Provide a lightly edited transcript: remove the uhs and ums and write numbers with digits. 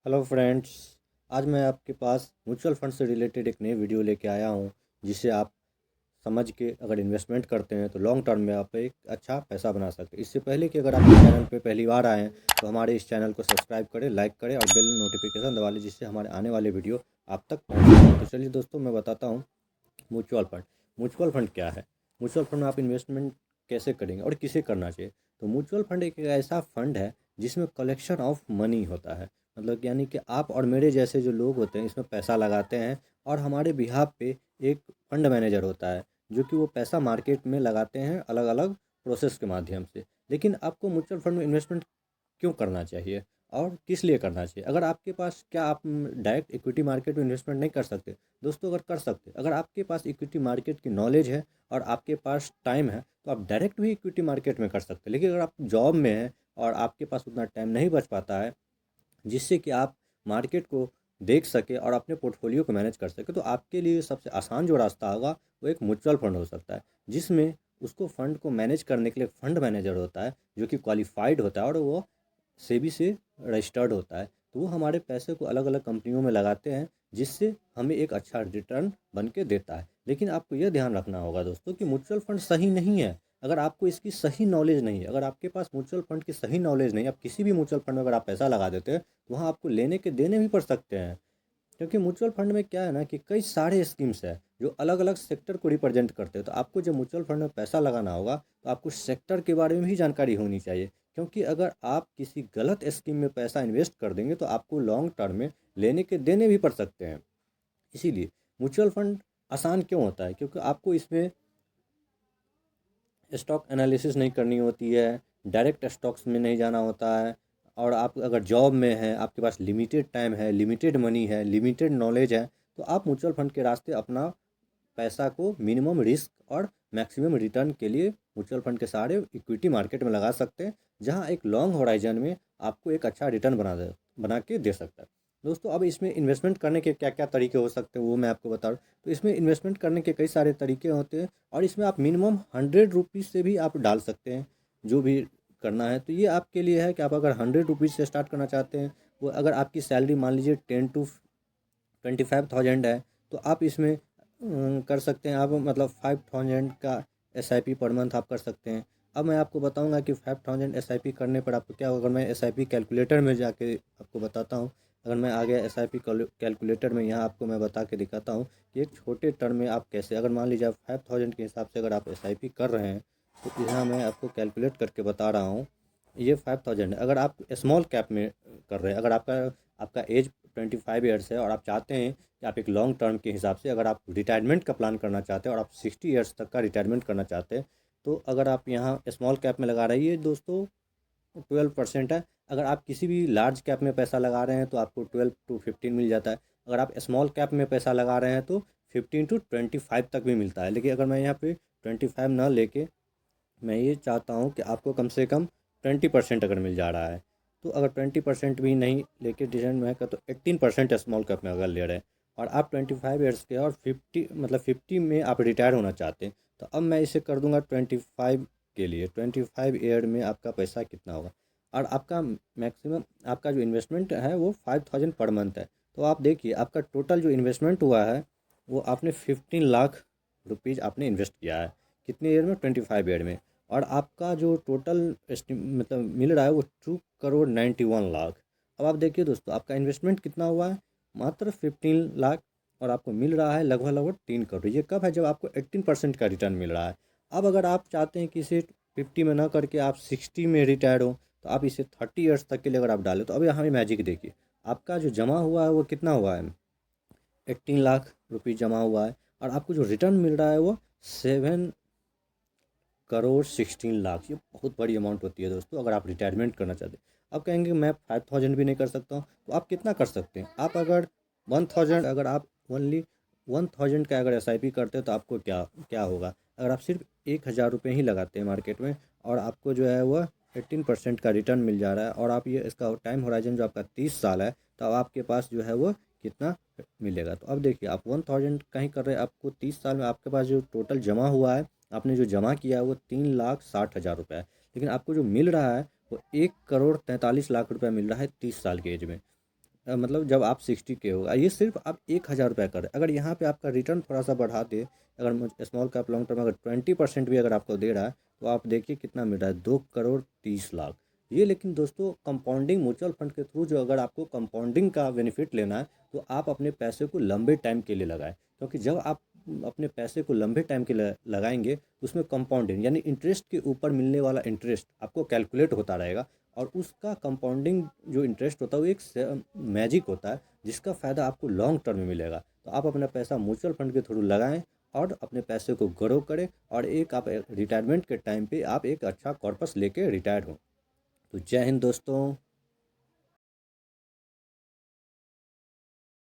Hello friends. आज मैं आपके पास म्यूचुअल फंड से रिलेटेड एक नई वीडियो लेके आया हूँ, जिससे आप समझ के अगर इन्वेस्टमेंट करते हैं तो लॉन्ग टर्म में आप एक अच्छा पैसा बना सकते हैं। इससे पहले कि अगर आप इस चैनल पे पहली बार आए हैं तो हमारे इस चैनल को सब्सक्राइब करें, लाइक करें और बेल नोटिफिकेशन दबा लें, जिससे हमारे आने वाले वीडियो आप तक पहुँच सकें। तो चलिए दोस्तों, मैं बताता हूँ म्यूचुअल फंड। म्यूचुअल फंड क्या है? म्यूचुअल फंड में आप इन्वेस्टमेंट कैसे करेंगे और किसे करना चाहिए? तो म्यूचुअल फंड एक ऐसा फंड है जिसमें कलेक्शन ऑफ मनी होता है। मतलब यानी कि आप और मेरे जैसे जो लोग होते हैं इसमें पैसा लगाते हैं, और हमारे बिहाफ पे एक फंड मैनेजर होता है जो कि वो पैसा मार्केट में लगाते हैं अलग अलग प्रोसेस के माध्यम से। लेकिन आपको म्यूचुअल फंड में इन्वेस्टमेंट क्यों करना चाहिए और किस लिए करना चाहिए? अगर आपके पास, क्या आप डायरेक्ट इक्विटी मार्केट में इन्वेस्टमेंट नहीं कर सकते? दोस्तों, अगर कर सकते, अगर आपके पास इक्विटी मार्केट की नॉलेज है और आपके पास टाइम है तो आप डायरेक्ट भी इक्विटी मार्केट में कर सकते हैं। लेकिन अगर आप जॉब में हैं और आपके पास उतना टाइम नहीं बच पाता है जिससे कि आप मार्केट को देख सके और अपने पोर्टफोलियो को मैनेज कर सके, तो आपके लिए सबसे आसान जो रास्ता होगा वो एक म्यूचुअल फंड हो सकता है, जिसमें उसको फंड को मैनेज करने के लिए फंड मैनेजर होता है जो कि क्वालिफाइड होता है और वो सेबी से रजिस्टर्ड होता है। तो वो हमारे पैसे को अलग अलग कंपनियों में लगाते हैं, जिससे हमें एक अच्छा रिटर्न बन के देता है। लेकिन आपको यह ध्यान रखना होगा दोस्तों कि म्यूचुअल फंड सही नहीं है अगर आपको इसकी सही नॉलेज नहीं है। अगर आपके पास म्यूचुअल फंड की सही नॉलेज नहीं है, आप किसी भी म्यूचुअल फंड में अगर आप पैसा लगा देते हैं तो वहाँ आपको लेने के देने भी पड़ सकते हैं। क्योंकि म्यूचुअल फंड में क्या है ना कि कई सारे स्कीम्स है जो अलग अलग सेक्टर को रिप्रेजेंट करते हैं। तो आपको जब म्यूचुअल फंड में पैसा लगाना होगा तो आपको सेक्टर के बारे में भी जानकारी होनी चाहिए, क्योंकि अगर आप किसी गलत स्कीम में पैसा इन्वेस्ट कर देंगे तो आपको लॉन्ग टर्म में लेने के देने भी पड़ सकते हैं। इसीलिए म्यूचुअल फंड आसान क्यों होता है? क्योंकि आपको इसमें स्टॉक एनालिसिस नहीं करनी होती है, डायरेक्ट स्टॉक्स में नहीं जाना होता है, और आप अगर जॉब में हैं, आपके पास लिमिटेड टाइम है, लिमिटेड मनी है, लिमिटेड नॉलेज है, तो आप म्यूचुअल फंड के रास्ते अपना पैसा को मिनिमम रिस्क और मैक्सिमम रिटर्न के लिए म्यूचुअल फंड के सहारे इक्विटी मार्केट में लगा सकते हैं, जहां एक लॉन्ग होराइजन में आपको एक अच्छा रिटर्न बना के दे सकता है। दोस्तों, अब इसमें इन्वेस्टमेंट करने के क्या क्या तरीके हो सकते हैं वो मैं आपको बता रहा हूँ। तो इसमें इन्वेस्टमेंट करने के कई सारे तरीके होते हैं, और इसमें आप मिनिमम 100 रुपीज़ से भी आप डाल सकते हैं जो भी करना है। तो ये आपके लिए है कि आप अगर 100 रुपीज़ से स्टार्ट करना चाहते हैं, वो अगर आपकी सैलरी मान लीजिए 10 to 25,000 है, तो आप इसमें कर सकते हैं। आप मतलब 5,000 का SIP पर मंथ आप कर सकते हैं। अब मैं आपको बताऊंगा कि 5,000 SIP करने पर आपको क्या होगा। अगर मैं SIP कैलकुलेटर में जाके आपको बताता हूँ, अगर मैं आ गया SIP कैलकुलेटर में, यहाँ आपको मैं बता के दिखाता हूँ कि एक छोटे टर्म में आप कैसे, अगर मान लीजिए आप 5,000 के हिसाब से अगर आप SIP कर रहे हैं, तो यहाँ मैं आपको कैलकुलेट करके बता रहा हूँ। ये 5,000 है। अगर आप स्मॉल कैप में कर रहे हैं, अगर आपका आपका एज 25 ईयर्स है और आप चाहते हैं कि आप एक लॉन्ग टर्म के हिसाब से, अगर आप रिटायरमेंट का प्लान करना चाहते हैं और आप 60 ईयर्स तक का रिटायरमेंट करना चाहते हैं, तो अगर आप यहाँ स्मॉल कैप में लगा रही है दोस्तों, 12% है। अगर आप किसी भी लार्ज कैप में पैसा लगा रहे हैं तो आपको 12 to 15 मिल जाता है। अगर आप स्मॉल कैप में पैसा लगा रहे हैं तो 15 to 25 तक भी मिलता है। लेकिन अगर मैं यहाँ पे 25 ना लेके मैं ये चाहता हूँ कि आपको कम से कम 20% अगर मिल जा रहा है, तो अगर 20% भी नहीं लेके डिसीजन में है तो 18% स्मॉल कैप में अगर ले रहे हैं, और आप 25 ईयर्स के और 50 में आप रिटायर होना चाहते हैं, तो अब मैं इसे कर दूंगा 25 के लिए। 25 ईयर में आपका पैसा कितना होगा, और आपका मैक्सिमम आपका जो इन्वेस्टमेंट है वो 5,000 पर मंथ है। तो आप देखिए आपका टोटल जो इन्वेस्टमेंट हुआ है वो आपने 15 लाख रुपीज़ आपने इन्वेस्ट किया है। कितने ईयर में? 25 ईयर में। और आपका जो टोटल मतलब मिल रहा है वो 2,91,00,000। अब आप देखिए दोस्तों, आपका इन्वेस्टमेंट कितना हुआ है? मात्र 15 लाख, और आपको मिल रहा है लगभग लगभग 3 करोड़। ये कब है? जब आपको 18% का रिटर्न मिल रहा है। अब अगर आप चाहते हैं कि इसे 50 में ना करके आप 60 में रिटायर हो, तो आप इसे 30 ईयर्स तक के लिए अगर आप डालें, तो अब यहाँ भी मैजिक देखिए, आपका जो जमा हुआ है वो कितना हुआ है? 18 लाख रुपीज़ जमा हुआ है, और आपको जो रिटर्न मिल रहा है वो 7,16 लाख। ये बहुत बड़ी अमाउंट होती है दोस्तों अगर आप रिटायरमेंट करना चाहते हैं। अब कहेंगे मैं 5,000 भी नहीं कर सकता हूँ, तो आप कितना कर सकते हैं? आप अगर 1,000, अगर आप ओनली 1,000 का अगर SIP करते हैं तो आपको क्या क्या होगा? अगर आप सिर्फ 1,000 रुपये ही लगाते हैं मार्केट में, और आपको जो है वह 18% का रिटर्न मिल जा रहा है, और आप ये इसका टाइम होराइजन जो आपका 30 साल है, तो अब आपके पास जो है वो कितना मिलेगा? तो अब देखिए, आप 1,000 कहीं कर रहे हैं, आपको 30 साल में आपके पास जो टोटल जमा हुआ है, आपने जो जमा किया है वो 3,60,000 रुपये है। लेकिन आपको जो मिल रहा है वो 1,43,00,000 रुपये मिल रहा है 30 साल की एज में। मतलब जब आप 60K होगा, ये सिर्फ आप 1,000 रुपये कर रहे हैं। अगर यहाँ पे आपका रिटर्न थोड़ा सा बढ़ा दे, अगर स्मॉल कैप लॉन्ग टर्म अगर 20% भी अगर आपको दे रहा है, तो आप देखिए कितना मिल रहा है, 2,30,00,000 ये। लेकिन दोस्तों कंपाउंडिंग म्यूचुअल फंड के थ्रू जो अगर आपको कंपाउंडिंग का बेनिफिट लेना है, तो आप अपने पैसे को लंबे टाइम के लिए लगाएं, क्योंकि जब आप अपने पैसे को लंबे टाइम के लिए लगाएंगे तो उसमें कंपाउंडिंग यानी इंटरेस्ट के ऊपर मिलने वाला इंटरेस्ट आपको कैलकुलेट होता रहेगा, और उसका कंपाउंडिंग जो इंटरेस्ट होता है वो एक मैजिक होता है, जिसका फ़ायदा आपको लॉन्ग टर्म में मिलेगा। तो आप अपना पैसा म्यूचुअल फंड के थ्रू लगाएं और अपने पैसे को ग्रो करें, और एक आप रिटायरमेंट के टाइम पे आप एक अच्छा कॉर्पस लेके रिटायर हो। तो जय हिंद दोस्तों।